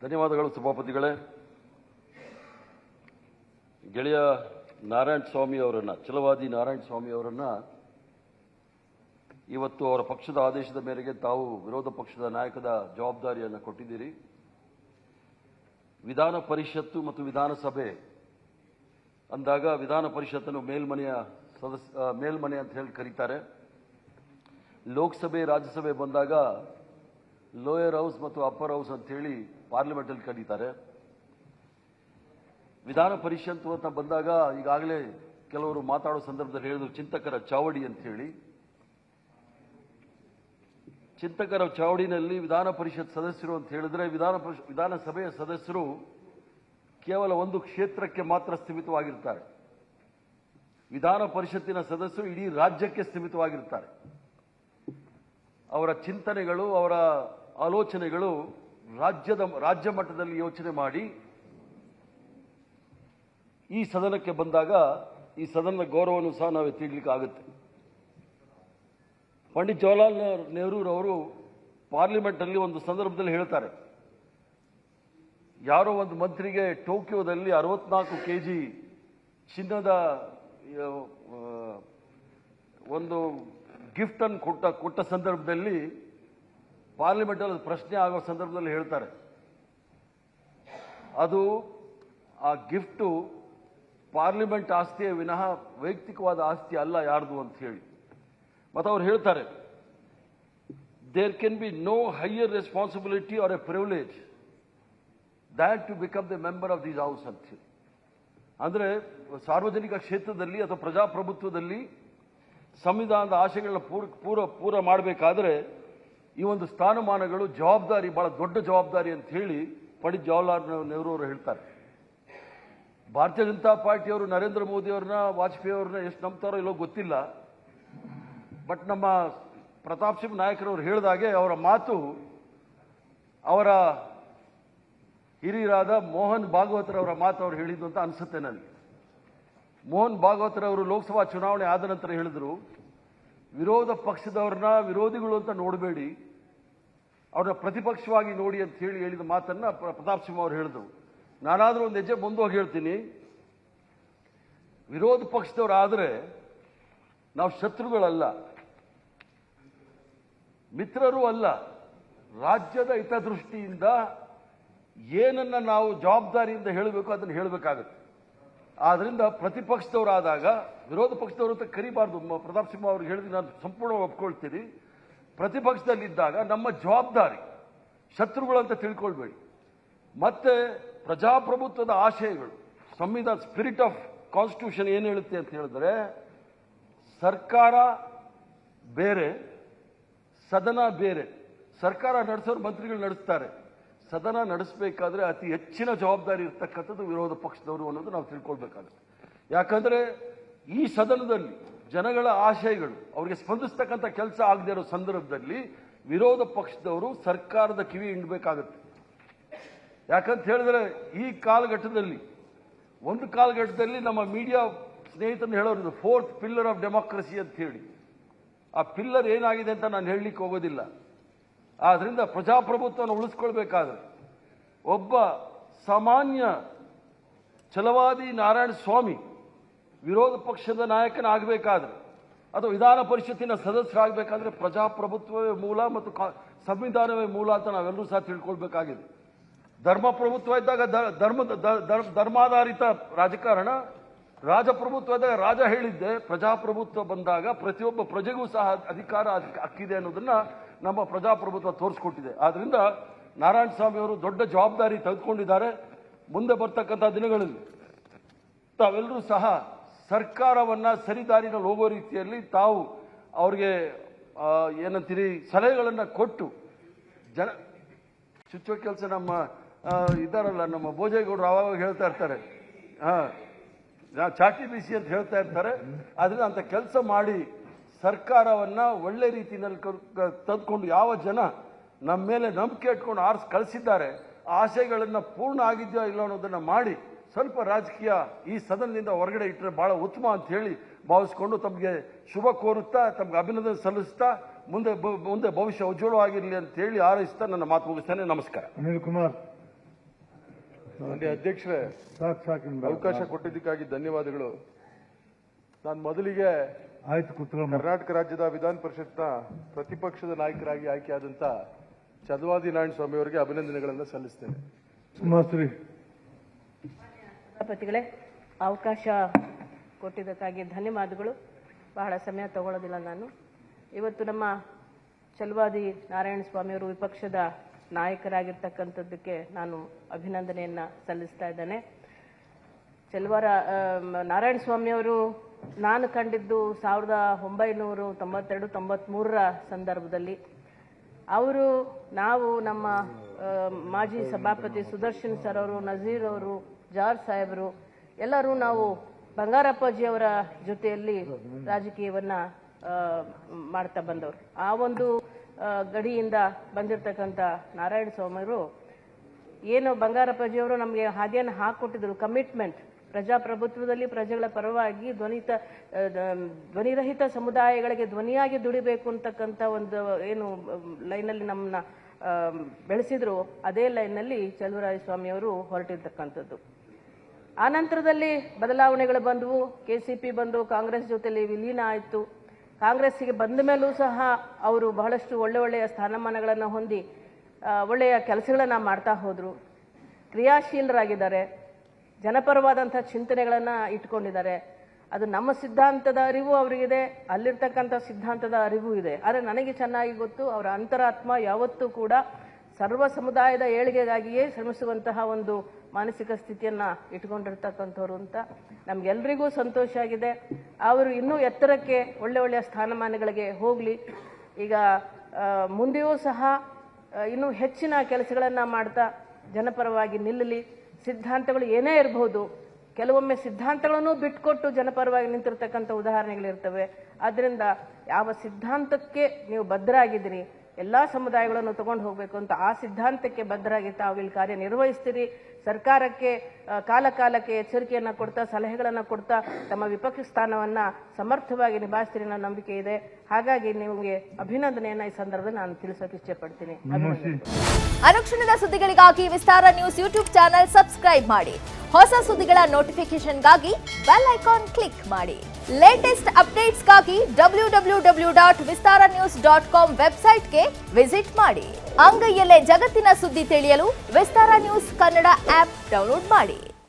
ಧನ್ಯವಾದಗಳು ಸಭಾಪತಿಗಳೇ. ಗೆಳೆಯ ನಾರಾಯಣ ಸ್ವಾಮಿ ಅವರನ್ನ, ಛಲವಾದಿ ನಾರಾಯಣ ಸ್ವಾಮಿ ಅವರನ್ನ ಇವತ್ತು ಅವರ ಪಕ್ಷದ ಆದೇಶದ ಮೇರೆಗೆ ತಾವು ವಿರೋಧ ಪಕ್ಷದ ನಾಯಕದ ಜವಾಬ್ದಾರಿಯನ್ನು ಕೊಟ್ಟಿದ್ದೀರಿ. ವಿಧಾನ ಪರಿಷತ್ತು ಮತ್ತು ವಿಧಾನಸಭೆ ಅಂದಾಗ ವಿಧಾನ ಪರಿಷತ್ತನ್ನು ಮೇಲ್ಮನೆ ಅಂತ ಹೇಳಿ ಕರೀತಾರೆ. ಲೋಕಸಭೆ ರಾಜ್ಯಸಭೆ ಬಂದಾಗ ಲೋಯರ್ ಹೌಸ್ ಮತ್ತು ಅಪ್ಪರ್ ಹೌಸ್ ಅಂತ ಹೇಳಿ ಪಾರ್ಲಿಮೆಂಟ್ ಅಲ್ಲಿ ಕರೀತಾರೆ. ವಿಧಾನ ಪರಿಷತ್ತು ಅಂತ ಬಂದಾಗ ಈಗಾಗಲೇ ಕೆಲವರು ಮಾತಾಡೋ ಸಂದರ್ಭದಲ್ಲಿ ಹೇಳಿದ್ರು ಚಿಂತಕರ ಚಾವಡಿ ಅಂತ ಹೇಳಿ. ಚಿಂತಕರ ಚಾವಡಿನಲ್ಲಿ ವಿಧಾನ ಪರಿಷತ್ ಸದಸ್ಯರು ಅಂತ ಹೇಳಿದ್ರೆ ವಿಧಾನಸಭೆಯ ಸದಸ್ಯರು ಕೇವಲ ಒಂದು ಕ್ಷೇತ್ರಕ್ಕೆ ಮಾತ್ರ ಸ್ಥಿಮಿತವಾಗಿರ್ತಾರೆ. ವಿಧಾನ ಪರಿಷತ್ತಿನ ಸದಸ್ಯರು ಇಡೀ ರಾಜ್ಯಕ್ಕೆ ಸ್ಥಿಮಿತವಾಗಿರ್ತಾರೆ. ಅವರ ಚಿಂತನೆಗಳು, ಅವರ ಆಲೋಚನೆಗಳು ರಾಜ್ಯ ಮಟ್ಟದಲ್ಲಿ ಯೋಚನೆ ಮಾಡಿ ಈ ಸದನಕ್ಕೆ ಬಂದಾಗ ಈ ಸದನದ ಗೌರವವನ್ನು ಸಹ ನಾವು ಎತ್ತಿಡ್ಲಿಕ್ಕೆ ಆಗುತ್ತೆ. ಪಂಡಿತ್ ಜವಾಹರ್ಲಾಲ್ ನೆಹರೂರವರು ಪಾರ್ಲಿಮೆಂಟ್ ಅಲ್ಲಿ ಒಂದು ಸಂದರ್ಭದಲ್ಲಿ ಹೇಳ್ತಾರೆ, ಯಾರೋ ಒಂದು ಮಂತ್ರಿಗೆ ಟೋಕಿಯೋದಲ್ಲಿ 64 kg ಚಿನ್ನದ ಒಂದು ಗಿಫ್ಟ್ ಅನ್ನು ಕೊಟ್ಟ ಸಂದರ್ಭದಲ್ಲಿ ಪಾರ್ಲಿಮೆಂಟ್ ಅಲ್ಲಿ ಪ್ರಶ್ನೆ ಆಗೋ ಸಂದರ್ಭದಲ್ಲಿ ಹೇಳ್ತಾರೆ, ಅದು ಆ ಗಿಫ್ಟು ಪಾರ್ಲಿಮೆಂಟ್ ಆಸ್ತಿಯ ವಿನಃ ವೈಯಕ್ತಿಕವಾದ ಆಸ್ತಿ ಅಲ್ಲ ಯಾರ್ದು ಅಂತ ಹೇಳಿ. ಮತ್ತು ಅವ್ರು ಹೇಳ್ತಾರೆ, there can be no higher responsibility or a privilege that to become the member of this house ಅಂತ ಹೇಳಿ. ಅಂದ್ರೆ ಸಾರ್ವಜನಿಕ ಕ್ಷೇತ್ರದಲ್ಲಿ ಅಥವಾ ಪ್ರಜಾಪ್ರಭುತ್ವದಲ್ಲಿ ಸಂವಿಧಾನದ ಆಶಯಗಳನ್ನ ಪೂರ ಮಾಡಬೇಕಾದ್ರೆ ಈ ಒಂದು ಸ್ಥಾನಮಾನಗಳು ಜವಾಬ್ದಾರಿ, ಬಹಳ ದೊಡ್ಡ ಜವಾಬ್ದಾರಿ ಅಂತ ಹೇಳಿ ಪಂಡಿತ್ ಜವಾಹರ್ಲಾಲ್ ನೆಹರು ಅವರು ಹೇಳ್ತಾರೆ. ಭಾರತೀಯ ಜನತಾ ಪಾರ್ಟಿಯವರು ನರೇಂದ್ರ ಮೋದಿ ಅವ್ರನ್ನ, ವಾಜಪೇಯಿ ಅವ್ರನ್ನ ಎಷ್ಟು ನಂಬ್ತಾರೋ ಇಲ್ಲೋ ಗೊತ್ತಿಲ್ಲ. ಬಟ್ ನಮ್ಮ ಪ್ರತಾಪ್ ಸಿಂಹ ನಾಯಕರವರು ಹೇಳಿದಾಗೆ ಅವರ ಮಾತು ಅವರ ಹಿರಿಯರಾದ ಮೋಹನ್ ಭಾಗವತರವರ ಮಾತು ಅವರು ಹೇಳಿದ್ದು ಅಂತ ಅನಿಸುತ್ತೆ ನನಗೆ. ಮೋಹನ್ ಭಾಗವತರವರು ಲೋಕಸಭಾ ಚುನಾವಣೆ ಆದ ನಂತರ ಹೇಳಿದ್ರು, ವಿರೋಧ ಪಕ್ಷದವ್ರನ್ನ ವಿರೋಧಿಗಳು ಅಂತ ನೋಡಬೇಡಿ, ಅವ್ರನ್ನ ಪ್ರತಿಪಕ್ಷವಾಗಿ ನೋಡಿ ಅಂತ ಹೇಳಿದ ಮಾತನ್ನ ಪ್ರತಾಪ್ ಸಿಂಹ ಅವರು ಹೇಳಿದ್ರು. ನಾನಾದ್ರೂ ಒಂದು ಹೆಜ್ಜೆ ಮುಂದೋಗಿ ಹೇಳ್ತೀನಿ, ವಿರೋಧ ಪಕ್ಷದವರಾದ್ರೆ ನಾವು ಶತ್ರುಗಳಲ್ಲ, ಮಿತ್ರರೂ ಅಲ್ಲ. ರಾಜ್ಯದ ಹಿತದೃಷ್ಟಿಯಿಂದ ಏನನ್ನ ನಾವು ಜವಾಬ್ದಾರಿಯಿಂದ ಹೇಳಬೇಕು ಅದನ್ನು ಹೇಳಬೇಕಾಗುತ್ತೆ. ಆದ್ರಿಂದ ಪ್ರತಿಪಕ್ಷದವರಾದಾಗ ವಿರೋಧ ಪಕ್ಷದವರು ಅಂತ ಕರಿಬಾರ್ದು. ಪ್ರತಾಪ್ ಸಿಂಹ ಅವ್ರಿಗೆ ಹೇಳಿದ್ರೆ ನಾನು ಸಂಪೂರ್ಣ ಒಪ್ಕೊಳ್ತೀನಿ. ಪ್ರತಿಪಕ್ಷದಲ್ಲಿದ್ದಾಗ ನಮ್ಮ ಜವಾಬ್ದಾರಿ, ಶತ್ರುಗಳಂತ ತಿಳ್ಕೊಳ್ಬೇಡಿ. ಮತ್ತೆ ಪ್ರಜಾಪ್ರಭುತ್ವದ ಆಶಯಗಳು, ಸಂವಿಧಾನ, ಸ್ಪಿರಿಟ್ ಆಫ್ ಕಾನ್ಸ್ಟಿಟ್ಯೂಷನ್ ಏನು ಹೇಳುತ್ತೆ ಅಂತ ಹೇಳಿದ್ರೆ, ಸರ್ಕಾರ ಬೇರೆ, ಸದನ ಬೇರೆ. ಸರ್ಕಾರ ನಡೆಸೋರು ಮಂತ್ರಿಗಳು ನಡೆಸ್ತಾರೆ, ಸದನ ನಡೆಸಬೇಕಾದ್ರೆ ಅತಿ ಹೆಚ್ಚಿನ ಜವಾಬ್ದಾರಿ ಇರ್ತಕ್ಕಂಥದ್ದು ವಿರೋಧ ಪಕ್ಷದವರು ಅನ್ನೋದು ನಾವು ತಿಳ್ಕೊಳ್ಬೇಕಾಗುತ್ತೆ. ಯಾಕಂದ್ರೆ ಈ ಸದನದಲ್ಲಿ ಜನಗಳ ಆಶಯಗಳು ಅವರಿಗೆ ಸ್ಪಂದಿಸ್ತಕ್ಕಂಥ ಕೆಲಸ ಆಗದೆ ಇರೋ ಸಂದರ್ಭದಲ್ಲಿ ವಿರೋಧ ಪಕ್ಷದವರು ಸರ್ಕಾರದ ಕಿವಿ ಹಿಂಡಬೇಕಾಗುತ್ತೆ. ಯಾಕಂತ ಹೇಳಿದ್ರೆ ಈ ಕಾಲಘಟ್ಟದಲ್ಲಿ, ಒಂದು ಕಾಲಘಟ್ಟದಲ್ಲಿ ನಮ್ಮ ಮೀಡಿಯಾ ಸ್ನೇಹಿತರನ್ನು ಹೇಳೋರು 4th ಪಿಲ್ಲರ್ ಆಫ್ ಡೆಮಾಕ್ರಸಿ ಅಂತ ಹೇಳಿ. ಆ ಪಿಲ್ಲರ್ ಏನಾಗಿದೆ ಅಂತ ನಾನು ಹೇಳಲಿಕ್ಕೆ ಹೋಗೋದಿಲ್ಲ. ಆದ್ರಿಂದ ಪ್ರಜಾಪ್ರಭುತ್ವವನ್ನು ಉಳಿಸ್ಕೊಳ್ಬೇಕಾದ್ರೆ ಒಬ್ಬ ಸಾಮಾನ್ಯ ಛಲವಾದಿ ನಾರಾಯಣ ಸ್ವಾಮಿ ವಿರೋಧ ಪಕ್ಷದ ನಾಯಕನಾಗಬೇಕಾದ್ರೆ ಅಥವಾ ವಿಧಾನ ಪರಿಷತ್ತಿನ ಸದಸ್ಯರಾಗಬೇಕಾದ್ರೆ ಪ್ರಜಾಪ್ರಭುತ್ವವೇ ಮೂಲ ಮತ್ತು ಸಂವಿಧಾನವೇ ಮೂಲ ಅಂತ ನಾವೆಲ್ಲರೂ ಸಹ ತಿಳ್ಕೊಳ್ಬೇಕಾಗಿದೆ. ಧರ್ಮಪ್ರಭುತ್ವ ಇದ್ದಾಗ ಧರ್ಮಾಧಾರಿತ ರಾಜಕಾರಣ, ರಾಜಪ್ರಭುತ್ವ ಇದ್ದಾಗ ರಾಜ ಹೇಳಿದ್ದೆ, ಪ್ರಜಾಪ್ರಭುತ್ವ ಬಂದಾಗ ಪ್ರತಿಯೊಬ್ಬ ಪ್ರಜೆಗೂ ಸಹ ಅಧಿಕಾರ ಹಕ್ಕಿದೆ ಅನ್ನೋದನ್ನ ನಮ್ಮ ಪ್ರಜಾಪ್ರಭುತ್ವ ತೋರಿಸ್ಕೊಟ್ಟಿದೆ. ಆದ್ರಿಂದ ನಾರಾಯಣ ಸ್ವಾಮಿ ಅವರು ದೊಡ್ಡ ಜವಾಬ್ದಾರಿ ತೆಗೆದುಕೊಂಡಿದ್ದಾರೆ. ಮುಂದೆ ಬರ್ತಕ್ಕಂಥ ದಿನಗಳಲ್ಲಿ ತಾವೆಲ್ಲರೂ ಸಹ ಸರ್ಕಾರವನ್ನ ಸರಿದಾರಿನಲ್ಲಿ ಹೋಗೋ ರೀತಿಯಲ್ಲಿ ತಾವು ಅವ್ರಿಗೆ ಏನಂತೀರಿ ಸಲಹೆಗಳನ್ನ ಕೊಟ್ಟು ಚುಚ್ಚೋ ಕೆಲಸ ನಮ್ಮ ಇದ್ದಾರಲ್ಲ ನಮ್ಮ ಭೋಜೇಗೌಡರು ಅವಾಗ ಹೇಳ್ತಾ ಇರ್ತಾರೆ, ಚಾಟಿ ಬೀಸಿ ಅಂತ ಹೇಳ್ತಾ ಇರ್ತಾರೆ. ಆದ್ರಿಂದ ಅಂತ ಕೆಲಸ ಮಾಡಿ ಸರ್ಕಾರವನ್ನ ಒಳ್ಳೆ ರೀತಿಯಲ್ಲಿ ತಂದುಕೊಂಡು ಯಾವ ಜನ ನಮ್ಮ ಮೇಲೆ ನಂಬಿಕೆ ಇಟ್ಕೊಂಡು ಕಳಿಸಿದ್ದಾರೆ ಆ ಆಶಯಗಳನ್ನ ಪೂರ್ಣ ಆಗಿದೆಯೋ ಇಲ್ಲ ಅನ್ನೋದನ್ನ ಮಾಡಿ ಸ್ವಲ್ಪ ರಾಜಕೀಯ ಈ ಸದನದಿಂದ ಹೊರಗಡೆ ಇಟ್ಟರೆ ಬಹಳ ಉತ್ತಮ ಅಂತ ಹೇಳಿ ಭಾವಿಸ್ಕೊಂಡು ತಮಗೆ ಶುಭ ಕೋರುತ್ತಾ, ತಮಗೆ ಅಭಿನಂದನೆ ಸಲ್ಲಿಸ್ತಾ ಮುಂದೆ ಭವಿಷ್ಯ ಉಜ್ವಲವಾಗಿರಲಿ ಅಂತ ಹೇಳಿ ಹಾರೈಸ್ತಾ ನನ್ನ ಮಾತು ಮುಗಿಸ್ತೇನೆ. ನಮಸ್ಕಾರ. ಅನಿಲ್ ಕುಮಾರ್. ಅಧ್ಯಕ್ಷರೇ, ಅವಕಾಶ ಕೊಟ್ಟಿದ್ದಕ್ಕಾಗಿ ಧನ್ಯವಾದಗಳು. ನಾನು ಮೊದಲಿಗೆ ಕರ್ನಾಟಕ ರಾಜ್ಯದ ವಿಧಾನ ಪರಿಷತ್ನ ಪ್ರತಿಪಕ್ಷದ ನಾಯಕರಾಗಿ ಆಯ್ಕೆಯಾದಂತ ಚಲವಾದಿ ನಾರಾಯಣ ಸ್ವಾಮಿ ಅವರಿಗೆ ಅಭಿನಂದನೆಗಳನ್ನು ಸಲ್ಲಿಸ್ತೇನೆ. ಸಭಾಪತಿಗಳೇ, ಅವಕಾಶ ಕೊಟ್ಟಿದ್ದಕ್ಕಾಗಿ ಧನ್ಯವಾದಗಳು. ಬಹಳ ಸಮಯ ತಗೊಳ್ಳೋದಿಲ್ಲ. ನಾನು ಇವತ್ತು ನಮ್ಮ ಚಲವಾದಿ ನಾರಾಯಣ ಸ್ವಾಮಿಯವರು ವಿಪಕ್ಷದ ನಾಯಕರಾಗಿರ್ತಕ್ಕಂಥದ್ದಕ್ಕೆ ನಾನು ಅಭಿನಂದನೆಯನ್ನ ಸಲ್ಲಿಸ್ತಾ ಇದ್ದೇನೆ. ನಾರಾಯಣ ಸ್ವಾಮಿಯವರು ನಾನು ಕಂಡಿದ್ದು 1992-93 ಸಂದರ್ಭದಲ್ಲಿ. ನಾವು ನಮ್ಮ ಮಾಜಿ ಸಭಾಪತಿ ಸುದರ್ಶನ್ ಸರ್ ಅವರು, ನಜೀರ್ ಅವರು, ಜಾರ್ಜ್ ಸಾಹೇಬರು ಎಲ್ಲರೂ ನಾವು ಬಂಗಾರಪ್ಪಾಜಿಯವರ ಜೊತೆಯಲ್ಲಿ ರಾಜಕೀಯವನ್ನ ಮಾಡ್ತಾ ಬಂದವರು. ಆ ಒಂದು ಗಡಿಯಿಂದ ಬಂದಿರತಕ್ಕಂಥ ನಾರಾಯಣ ಸ್ವಾಮಿಯವರು ಏನು ಬಂಗಾರಪ್ಪಾಜಿಯವರು ನಮಗೆ ಹಾದಿಯನ್ನು ಹಾಕಿಕೊಟ್ಟಿದ್ರು, ಕಮಿಟ್ಮೆಂಟ್, ಪ್ರಜಾಪ್ರಭುತ್ವದಲ್ಲಿ ಪ್ರಜೆಗಳ ಪರವಾಗಿ ಧ್ವನಿರಹಿತ ಸಮುದಾಯಗಳಿಗೆ ಧ್ವನಿಯಾಗಿ ದುಡಿಬೇಕು ಅಂತಕ್ಕಂಥ ಒಂದು ಏನು ಲೈನಲ್ಲಿ ನಮ್ಮನ್ನ ಬೆಳೆಸಿದ್ರು, ಅದೇ ಲೈನ್ನಲ್ಲಿ ಚಲುವರಾಯ ಸ್ವಾಮಿಯವರು ಹೊರಟಿರ್ತಕ್ಕಂಥದ್ದು. ಆ ನಂತರದಲ್ಲಿ ಬದಲಾವಣೆಗಳು ಬಂದವು. ಕೆಸಿಪಿ ಬಂದು ಕಾಂಗ್ರೆಸ್ ಜೊತೆಲಿ ವಿಲೀನ ಆಯಿತು. ಕಾಂಗ್ರೆಸ್ಸಿಗೆ ಬಂದ ಮೇಲೂ ಸಹ ಅವರು ಬಹಳಷ್ಟು ಒಳ್ಳೆಯ ಸ್ಥಾನಮಾನಗಳನ್ನು ಹೊಂದಿ ಒಳ್ಳೆಯ ಕೆಲಸಗಳನ್ನು ಮಾಡ್ತಾ ಹೋದರು. ಕ್ರಿಯಾಶೀಲರಾಗಿದ್ದಾರೆ, ಜನಪರವಾದಂಥ ಚಿಂತನೆಗಳನ್ನು ಇಟ್ಕೊಂಡಿದ್ದಾರೆ. ಅದು ನಮ್ಮ ಸಿದ್ಧಾಂತದ ಅರಿವು ಅವರಿಗಿದೆ, ಅಲ್ಲಿರ್ತಕ್ಕಂಥ ಸಿದ್ಧಾಂತದ ಅರಿವು ಇದೆ. ಆದರೆ ನನಗೆ ಚೆನ್ನಾಗಿ ಗೊತ್ತು, ಅವರ ಅಂತರಾತ್ಮ ಯಾವತ್ತೂ ಕೂಡ ಸರ್ವ ಸಮುದಾಯದ ಏಳಿಗೆಗಾಗಿಯೇ ಶ್ರಮಿಸುವಂತಹ ಒಂದು ಮಾನಸಿಕ ಸ್ಥಿತಿಯನ್ನ ಇಟ್ಕೊಂಡಿರ್ತಕ್ಕಂಥವ್ರು ಅಂತ ನಮ್ಗೆಲ್ರಿಗೂ ಸಂತೋಷ ಆಗಿದೆ. ಅವರು ಇನ್ನೂ ಎತ್ತರಕ್ಕೆ ಒಳ್ಳೆಯ ಸ್ಥಾನಮಾನಗಳಿಗೆ ಹೋಗಲಿ. ಈಗ ಮುಂದೆಯೂ ಸಹ ಇನ್ನೂ ಹೆಚ್ಚಿನ ಕೆಲಸಗಳನ್ನು ಮಾಡ್ತಾ ಜನಪರವಾಗಿ ನಿಲ್ಲಲಿ. ಸಿದ್ಧಾಂತಗಳು ಏನೇ ಇರಬಹುದು, ಕೆಲವೊಮ್ಮೆ ಸಿದ್ಧಾಂತಗಳನ್ನು ಬಿಟ್ಕೊಟ್ಟು ಜನಪರವಾಗಿ ನಿಂತಿರ್ತಕ್ಕಂಥ ಉದಾಹರಣೆಗಳಿರ್ತವೆ. ಆದ್ದರಿಂದ ಯಾವ ಸಿದ್ಧಾಂತಕ್ಕೆ ನೀವು ಬದ್ಧರಾಗಿದ್ದೀರಿ, ಎಲ್ಲಾ ಸಮುದಾಯಗಳನ್ನು ತಗೊಂಡು ಹೋಗಬೇಕು ಅಂತ ಆ ಸಿದ್ಧಾಂತಕ್ಕೆ ಬದ್ಧರಾಗಿ ತಾವು ಇಲ್ಲಿ ಕಾರ್ಯನಿರ್ವಹಿಸ್ತೀರಿ. ಸರ್ಕಾರಕ್ಕೆ ಕಾಲಕ್ಕೆ ಎಚ್ಚರಿಕೆಯನ್ನು ಕೊಡ್ತಾ, ಸಲಹೆಗಳನ್ನು ಕೊಡ್ತಾ ತಮ್ಮ ವಿಪಕ್ಷ ಸ್ಥಾನವನ್ನ ಸಮರ್ಥವಾಗಿ ನಿಭಾಯಿಸ್ತೀರಿ ಅನ್ನೋ ನಂಬಿಕೆ ಇದೆ. ಹಾಗಾಗಿ ನಿಮಗೆ ಅಭಿನಂದನೆಯನ್ನ ಈ ಸಂದರ್ಭದಲ್ಲಿ ನಾನು ತಿಳಿಸೋಕೆ ಇಚ್ಛೆ ಪಡ್ತೀನಿ. ಅನುಕ್ಷಣದ ಸುದ್ದಿಗಳಿಗಾಗಿ ವಿಸ್ತಾರ ನ್ಯೂಸ್ ಯೂಟ್ಯೂಬ್ ಚಾನೆಲ್ ಸಬ್ಸ್ಕ್ರೈಬ್ ಮಾಡಿ. ಹೊಸ ಸುದ್ದಿಗಳ ನೋಟಿಫಿಕೇಶನ್ಗಾಗಿ ಬೆಲ್ ಐಕಾನ್ ಕ್ಲಿಕ್ ಮಾಡಿ. ಲೇಟೆಸ್ಟ್ ಅಪ್ಡೇಟ್ಸ್ಗಾಗಿ www.vistaranews.com ವೆಬ್ಸೈಟ್ಗೆ ವಿಸಿಟ್ ಮಾಡಿ. ಅಂಗೈಯಲ್ಲೇ ಜಗತ್ತಿನ ಸುದ್ದಿ ತಿಳಿಯಲು ವಿಸ್ತಾರ ನ್ಯೂಸ್ ಕನ್ನಡ ಆಪ್ ಡೌನ್ಲೋಡ್ ಮಾಡಿ.